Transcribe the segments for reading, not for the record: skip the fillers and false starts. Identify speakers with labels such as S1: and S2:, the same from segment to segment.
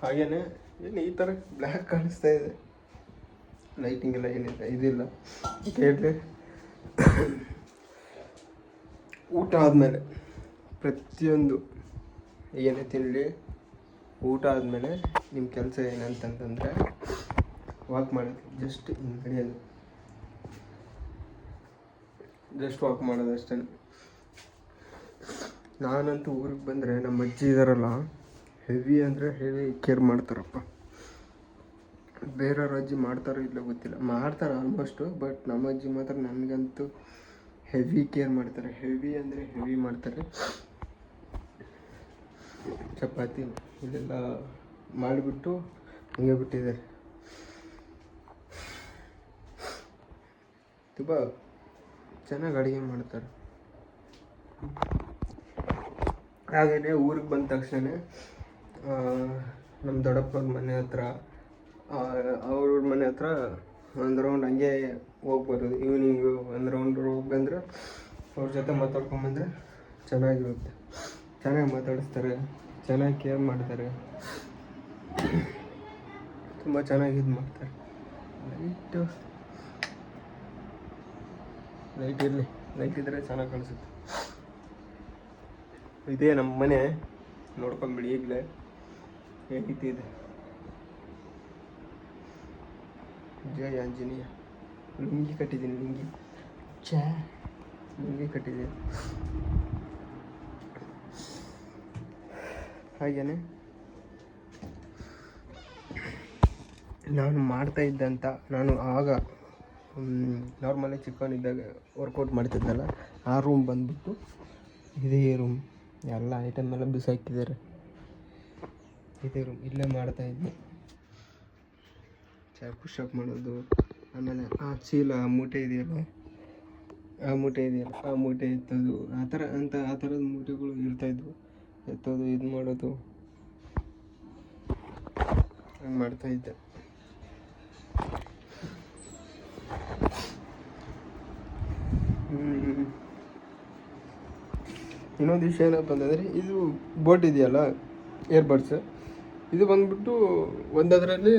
S1: ಹಾಗೇನೆ ಏನು ಈ ಥರ ಬ್ಲ್ಯಾಕ್ ಕಾಣಿಸ್ತಾ ಇದೆ, ಲೈಟಿಂಗ್ ಎಲ್ಲ ಏನಿಲ್ಲ ಇದಿಲ್ಲ ಕೇಳಿ. ಊಟ ಆದಮೇಲೆ ಪ್ರತಿಯೊಂದು ಏನೇ ತಿನ್ನಲಿ, ಊಟ ಆದಮೇಲೆ ನಿಮ್ಮ ಕೆಲಸ ಏನಂತಂತಂದರೆ ವಾಕ್ ಮಾಡೋದು, ಜಸ್ಟ್ ಹಿಂಗೆ ನಡೆಯೋದು, ಜಸ್ಟ್ ವಾಕ್ ಮಾಡೋದು ಅಷ್ಟೇ. ನಾನಂತೂ ಊರಿಗೆ ಬಂದರೆ ನಮ್ಮ ಅಜ್ಜಿ ಇದ್ದಾರಲ್ಲ, ಹೆವಿ ಅಂದರೆ ಹೆವಿ ಕೇರ್ ಮಾಡ್ತಾರಪ್ಪ. ಬೇರೆಯವ್ರ ಅಜ್ಜಿ ಮಾಡ್ತಾರೋ ಇಲ್ಲ ಗೊತ್ತಿಲ್ಲ, ಮಾಡ್ತಾರೆ ಆಲ್ಮೋಸ್ಟು, ಬಟ್ ನಮ್ಮ ಅಜ್ಜಿ ಮಾತ್ರ ನನಗಂತೂ ಹೆವಿ ಕೇರ್ ಮಾಡ್ತಾರೆ. ಹೆವಿ ಅಂದರೆ ಹೆವಿ ಮಾಡ್ತಾರೆ. ಚಪಾತಿ ಇಲ್ಲೆಲ್ಲ ಮಾಡಿಬಿಟ್ಟು ಹಂಗೆ ಬಿಟ್ಟಿದ್ದಾರೆ. ತುಂಬ ಚೆನ್ನಾಗಿ ಅಡುಗೆ ಮಾಡ್ತಾರೆ. ಹಾಗೆಯೇ ಊರಿಗೆ ಬಂದ ತಕ್ಷಣ ನಮ್ಮ ದೊಡ್ಡಪ್ಪನ ಮನೆ ಹತ್ರ, ಅವ್ರ ಮನೆ ಹತ್ರ ಒಂದು ರೌಂಡ್ ಹಂಗೆ ಹೋಗಿ ಬರೋದು. ಈವ್ನಿಂಗು ಒಂದು ರೌಂಡ್ ಹೋಗಿ ಬಂದರೆ ಅವ್ರ ಜೊತೆ ಮಾತಾಡ್ಕೊಂಬಂದರೆ ಚೆನ್ನಾಗಿರುತ್ತೆ. ಚೆನ್ನಾಗಿ ಮಾತಾಡಿಸ್ತಾರೆ, ಚೆನ್ನಾಗಿ ಕೇರ್ ಮಾಡ್ತಾರೆ, ತುಂಬ ಚೆನ್ನಾಗಿ ಇದು ಮಾಡ್ತಾರೆ. ಲೈಟ್ ಇರಲಿ, ಲೈಟ್ ಇದ್ದರೆ ಚೆನ್ನಾಗಿ ಕಾಣಿಸುತ್ತೆ. ಇದೇ ನಮ್ಮ ಮನೆ, ನೋಡ್ಕೊಂಬಿಡಿ ಈಗಲೇ ಹೇಗಿತ್ತು ಇದೆ. ಜಯ ಆಂಜನೇಯ. ಲುಂಗಿ ಕಟ್ಟಿದ್ದೀನಿ, ಲುಂಗಿ ಕಟ್ಟಿದ್ದೀನಿ. ಹಾಗೇನೆ ನಾನು ಮಾಡ್ತಾಯಿದ್ದಂಥ, ನಾನು ಆಗ ನಾರ್ಮಲಿ ಚಿಕ್ಕವನಿದ್ದಾಗ ವರ್ಕೌಟ್ ಮಾಡ್ತಿದ್ದಲ್ಲ, ಆ ರೂಮ್ ಬಂದ್ಬಿಟ್ಟು ಇದೇ ರೂಮ್. ಎಲ್ಲ ಐಟಮ್ ಎಲ್ಲ ಬಿಸಾಕಿದ್ದಾರೆ. ಇದೇ ರೂಮ್, ಇಲ್ಲೇ ಮಾಡ್ತಾಯಿದ್ದೆ. ಪುಷಪ್ ಮಾಡೋದು, ಆಮೇಲೆ ಆ ಚೀಲ, ಆ ಮೂಟೆ ಇದೆಯಲ್ಲ, ಆ ಮೂಟೆ ಎತ್ತೋದು, ಆ ಥರದ ಮೂಟೆಗಳು ಇರ್ತಾಯಿದ್ವು. ಎತ್ತೋದು, ಇದು ಮಾಡೋದು, ಹಂಗೆ ಮಾಡ್ತಾಯಿದ್ದೆ. ಇನ್ನೊಂದು ವಿಷಯ ಏನಪ್ಪ ಅಂತಂದರೆ, ಇದು ಬೋಟ್ ಇದೆಯಲ್ಲ, ಏರ್ಬಡ್ಸ್, ಇದು ಬಂದ್ಬಿಟ್ಟು ಒಂದರಲ್ಲಿ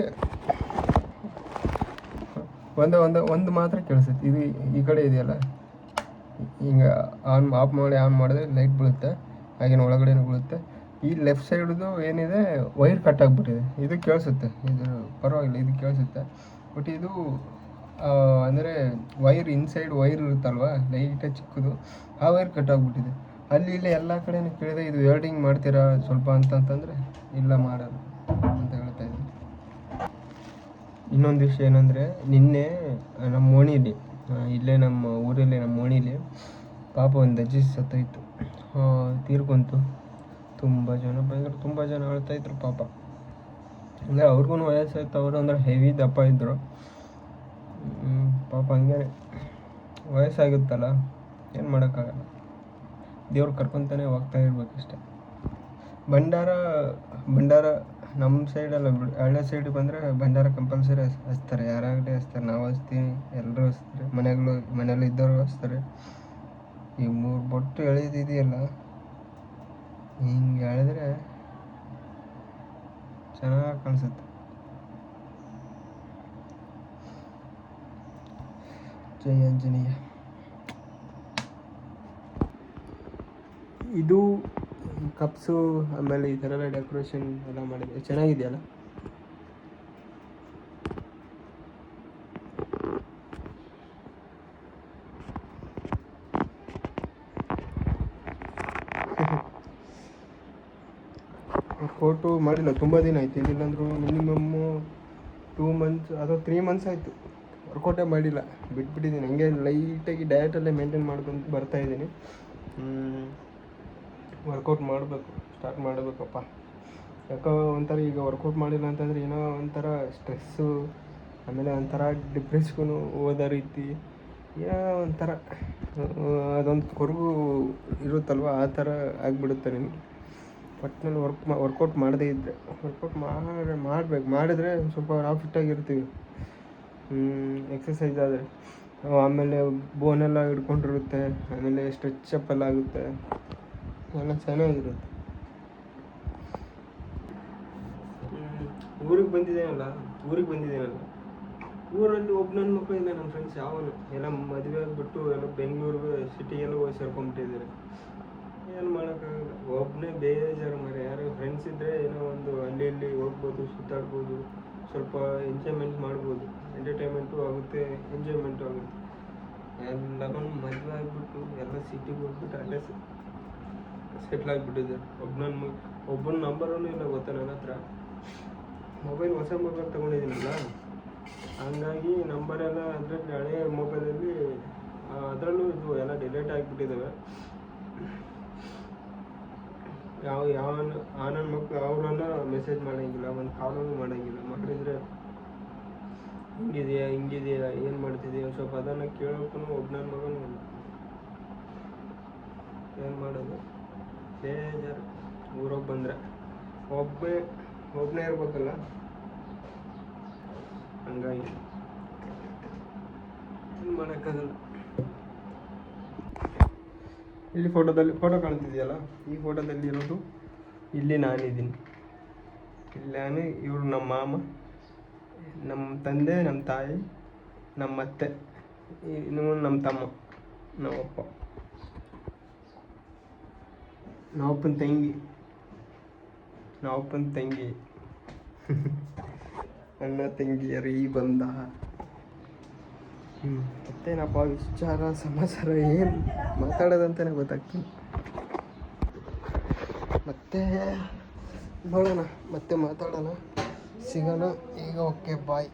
S1: ಒಂದು ಮಾತ್ರ ಕೇಳಿಸುತ್ತೆ. ಇದು ಈ ಕಡೆ ಇದೆಯಲ್ಲ, ಹಿಂಗೆ ಆಫ್ ಮಾಡಿದ್ರೆ ಲೈಟ್ ಬೀಳುತ್ತೆ, ಹಾಗೇನು ಒಳಗಡೆನೂ ಬೀಳುತ್ತೆ. ಈ ಲೆಫ್ಟ್ ಸೈಡ್ದು ಏನಿದೆ ವೈರ್ ಕಟ್ ಆಗಿಬಿಟ್ಟಿದೆ. ಇದು ಕೇಳಿಸುತ್ತೆ, ಇದು ಪರವಾಗಿಲ್ಲ, ಇದು ಕೇಳಿಸುತ್ತೆ. ಬಟ್ ಇದು ಅಂದರೆ ವೈರ್ ಇನ್ಸೈಡ್ ವೈರ್ ಇರುತ್ತಲ್ವ, ಲೈಟಾಗಿ ಚಿಕ್ಕದು, ಆ ವೈರ್ ಕಟ್ ಆಗಿಬಿಟ್ಟಿದೆ. ಅಲ್ಲಿ ಇಲ್ಲಿ ಎಲ್ಲ ಕಡೆನೂ ಕೇಳಿದೆ, ಇದು ವೆಲ್ಡಿಂಗ್ ಮಾಡ್ತೀರಾ ಸ್ವಲ್ಪ ಅಂತಂತಂದರೆ ಇಲ್ಲ ಮಾಡಲ್ಲ ಅಂತ ಹೇಳ್ತಾ ಇದ್ದೀನಿ. ಇನ್ನೊಂದು ವಿಷಯ ಏನಂದರೆ, ನಿನ್ನೆ ನಮ್ಮ ಓಣಿಲಿ, ಇಲ್ಲೇ ನಮ್ಮ ಊರಲ್ಲಿ ನಮ್ಮ ಓಣಿಲಿ ಪಾಪ ಒಂದು ಅಜ್ಜಿ ಸತ್ತೋಯ್ತು, ತೀರ್ಕೊಂತು. ತುಂಬ ಜನ ಅಳ್ತಾಯಿದ್ರು ಪಾಪ. ಅಂದರೆ ಅವ್ರಿಗೂ ವಯಸ್ಸಾಯ್ತು, ಅವರು ಅಂದರೆ ಹೆವಿ ದಪ್ಪ ಇದ್ದರು ಪಾಪ. ಹಂಗೆ ವಯಸ್ಸಾಗುತ್ತಲ್ಲ, ಏನು ಮಾಡೋಕ್ಕಾಗಲ್ಲ, ದೇವ್ರು ಕರ್ಕೊತಾನೆ ಹೋಗ್ತಾ ಇರ್ಬೇಕಷ್ಟೆ. ಭಂಡಾರ ನಮ್ಮ ಸೈಡಲ್ಲ, ಹಳ್ಳಿ ಸೈಡ್ ಬಂದರೆ ಭಂಡಾರ ಕಂಪಲ್ಸರಿ ಹಚ್ತಾರೆ, ಯಾರಾಗಲಿ ಹಚ್ತಾರೆ. ನಾವು ಹಚ್ತೀವಿ, ಎಲ್ಲರೂ ಹಚ್ತಾರೆ, ಮನೆಯಲ್ಲಿ ಇದ್ದವರು ಹಚ್ತಾರೆ. ಈ 3 ಬೊಟ್ಟು ಎಳೆದಿದೆಯಲ್ಲ, ಹಿಂಗೆ ಎಳೆದ್ರೆ ಚೆನ್ನಾಗಿ ಕಾಣಿಸುತ್ತೆ. ಜೈ ಆಂಜನೇಯ. ಇದು ಕಪ್ಸು, ಆಮೇಲೆ ಈ ಥರ ಎಲ್ಲ ಡೆಕೋರೇಷನ್ ಎಲ್ಲ ಮಾಡಿದೆ, ಚೆನ್ನಾಗಿದೆಯಲ್ಲ. ಫೋಟೋ ಮಾಡಿಲ್ಲ, ತುಂಬ ದಿನ ಆಯ್ತು. ಏನಿಲ್ಲಂದ್ರೂ ಮಿನಿಮಮ್ಮು 2 ಮಂತ್ಸ್ ಅಥವಾ 3 ಮಂತ್ಸ್ ಆಯಿತು ವರ್ಕೌಟೇ ಮಾಡಿಲ್ಲ, ಬಿಟ್ಬಿಟ್ಟಿದ್ದೀನಿ. ಹಂಗೆ ಲೈಟಾಗಿ ಡಯಟಲ್ಲೇ ಮೇಂಟೈನ್ ಮಾಡ್ಕೊಂಡು ಬರ್ತಾಯಿದ್ದೀನಿ. ವರ್ಕೌಟ್ ಸ್ಟಾರ್ಟ್ ಮಾಡಬೇಕಪ್ಪ. ಯಾಕೋ ಒಂಥರ ಈಗ ವರ್ಕೌಟ್ ಮಾಡಿಲ್ಲ ಅಂತಂದರೆ ಏನೋ ಒಂಥರ ಸ್ಟ್ರೆಸ್ಸು, ಆಮೇಲೆ ಒಂಥರ ಡಿಪ್ರೆಸ್ಗೂ ಹೋದ ರೀತಿ, ಏನೋ ಒಂಥರ ಅದೊಂದು ಕೊರಗು ಇರುತ್ತಲ್ವ, ಆ ಥರ ಆಗಿಬಿಡುತ್ತೆ ನಿಮಗೆ. ಒಟ್ಟಿನಲ್ಲಿ ವರ್ಕೌಟ್ ಮಾಡದೇ ಇದ್ದರೆ, ವರ್ಕೌಟ್ ಮಾಡಿದ್ರೆ ಸ್ವಲ್ಪ ನಾವು ಫಿಟ್ಟಾಗಿರ್ತೀವಿ. ಎಕ್ಸಸೈಸ್ ಆದರೆ ಆಮೇಲೆ ಬೋನೆಲ್ಲ ಹಿಡ್ಕೊಂಡಿರುತ್ತೆ, ಆಮೇಲೆ ಸ್ಟ್ರೆಚಪ್ ಎಲ್ಲ ಆಗುತ್ತೆ, ಎಲ್ಲ ಚೆನ್ನಾಗಿರುತ್ತೆ. ಊರಿಗೆ ಬಂದಿದ್ದೇನಲ್ಲ ಊರಲ್ಲಿ ಒಬ್ಬ ನನ್ನ ಮಕ್ಕಳು ಇಲ್ಲ, ನನ್ನ ಫ್ರೆಂಡ್ಸ್ ಯಾವನು ಎಲ್ಲ ಮದುವೆ ಆಗಿಬಿಟ್ಟು ಎಲ್ಲ ಬೆಂಗಳೂರಿಗೆ ಸಿಟಿಗೆಲ್ಲ ಹೋಗಿ ಸೇರ್ಕೊಂಡ್ಬಿಟ್ಟಿದ್ದಾರೆ. ಏನು ಮಾಡೋಕ್ಕಾಗಲ್ಲ, ಒಬ್ಬನೇ ಬೇಜಾರು ಮರೆ. ಯಾರು ಫ್ರೆಂಡ್ಸ್ ಇದ್ದರೆ ಏನೋ ಒಂದು ಅಲ್ಲಿ ಇಲ್ಲಿ ಹೋಗ್ಬೋದು, ಸುತ್ತಾಡ್ಬೋದು, ಸ್ವಲ್ಪ ಎಂಜಾಯ್ಮೆಂಟ್ ಮಾಡ್ಬೋದು, ಎಂಟರ್ಟೈನ್ಮೆಂಟು ಆಗುತ್ತೆ, ಎಂಜಾಯ್ಮೆಂಟು ಆಗುತ್ತೆ. ಎಲ್ಲರೂ ಮದುವೆ ಆಗಿಬಿಟ್ಟು ಎಲ್ಲ ಸಿಟಿಗೆ ಹೋಗ್ಬಿಟ್ಟು ಅಲ್ಲೇ ಸೆಟ್ಲ್ ಆಗಿಬಿಟ್ಟಿದ್ದಾರೆ. ಒಬ್ಬನ ನಂಬರಲ್ಲೂ ಇಲ್ಲ ಗೊತ್ತಾ ನನ್ನ ಹತ್ರ. ಹೊಸ ಮೊಬೈಲ್ ತೊಗೊಂಡಿದ್ದೀನಲ್ಲ, ಹಂಗಾಗಿ ನಂಬರೆಲ್ಲ ಅದರಲ್ಲಿ ಹಳೆಯ ಮೊಬೈಲಲ್ಲಿ ಅದರಲ್ಲೂ ಇದು ಎಲ್ಲ ಡಿಲೀಟ್ ಆಗಿಬಿಟ್ಟಿದ್ದಾವೆ. ನನ್ನ ಮಕ್ಕಳು ಅವರೆಲ್ಲ ಮೆಸೇಜ್ ಮಾಡೋಂಗಿಲ್ಲ, ಒಂದು ಕಾಲೂ ಮಾಡೋಂಗಿಲ್ಲ. ಮಾಡಿದರೆ ಹಿಂಗಿದೆಯಾ ಏನು ಮಾಡ್ತಿದೆಯಾ ಸ್ವಲ್ಪ ಅದನ್ನು ಕೇಳೋಕ್ಕೂ ಒಬ್ಬ ನನ್ನ ಮಗನೂ ಇಲ್ಲ. ಏನು ಮಾಡೋದು, ಬೇಜಾರು. ಊರೋಗಿ ಬಂದರೆ ಒಬ್ಬನೇ ಇರ್ಬೇಕಲ್ಲ, ಹಂಗಾಗಿ ಏನು ಮಾಡೋಕ್ಕಾಗಲ್ಲ. ಇಲ್ಲಿ ಫೋಟೋ ಕಾಣ್ತಿದೆಯಲ್ಲ, ಈ ಫೋಟೋದಲ್ಲಿ ಇರೋದು ಇಲ್ಲಿ ನಾನಿದ್ದೀನಿ. ಇಲ್ಲಿ ನಾನು, ಇವರು ನಮ್ಮ ಮಾಮ, ನಮ್ಮ ತಂದೆ, ನಮ್ಮ ತಾಯಿ, ನಮ್ಮ ಅತ್ತೆ, ಇನ್ನು ನಮ್ಮ ತಮ್ಮ, ನಮ್ಮಪ್ಪ, ನಾವಪ್ಪನ ತಂಗಿ ಅಣ್ಣ ತಂಗಿಯರು ಈ ಬಂದ. ಮತ್ತೇನಪ್ಪ ವಿಚಾರ ಸಮಾಚಾರ, ಏನು ಮಾತಾಡೋದಂತಲೇ ಗೊತ್ತಾಗ್ತೀನಿ. ಮತ್ತೆ ನೋಡೋಣ, ಮತ್ತೆ ಮಾತಾಡೋಣ, ಸಿಗೋಣ ಈಗ. ಓಕೆ, ಬಾಯ್.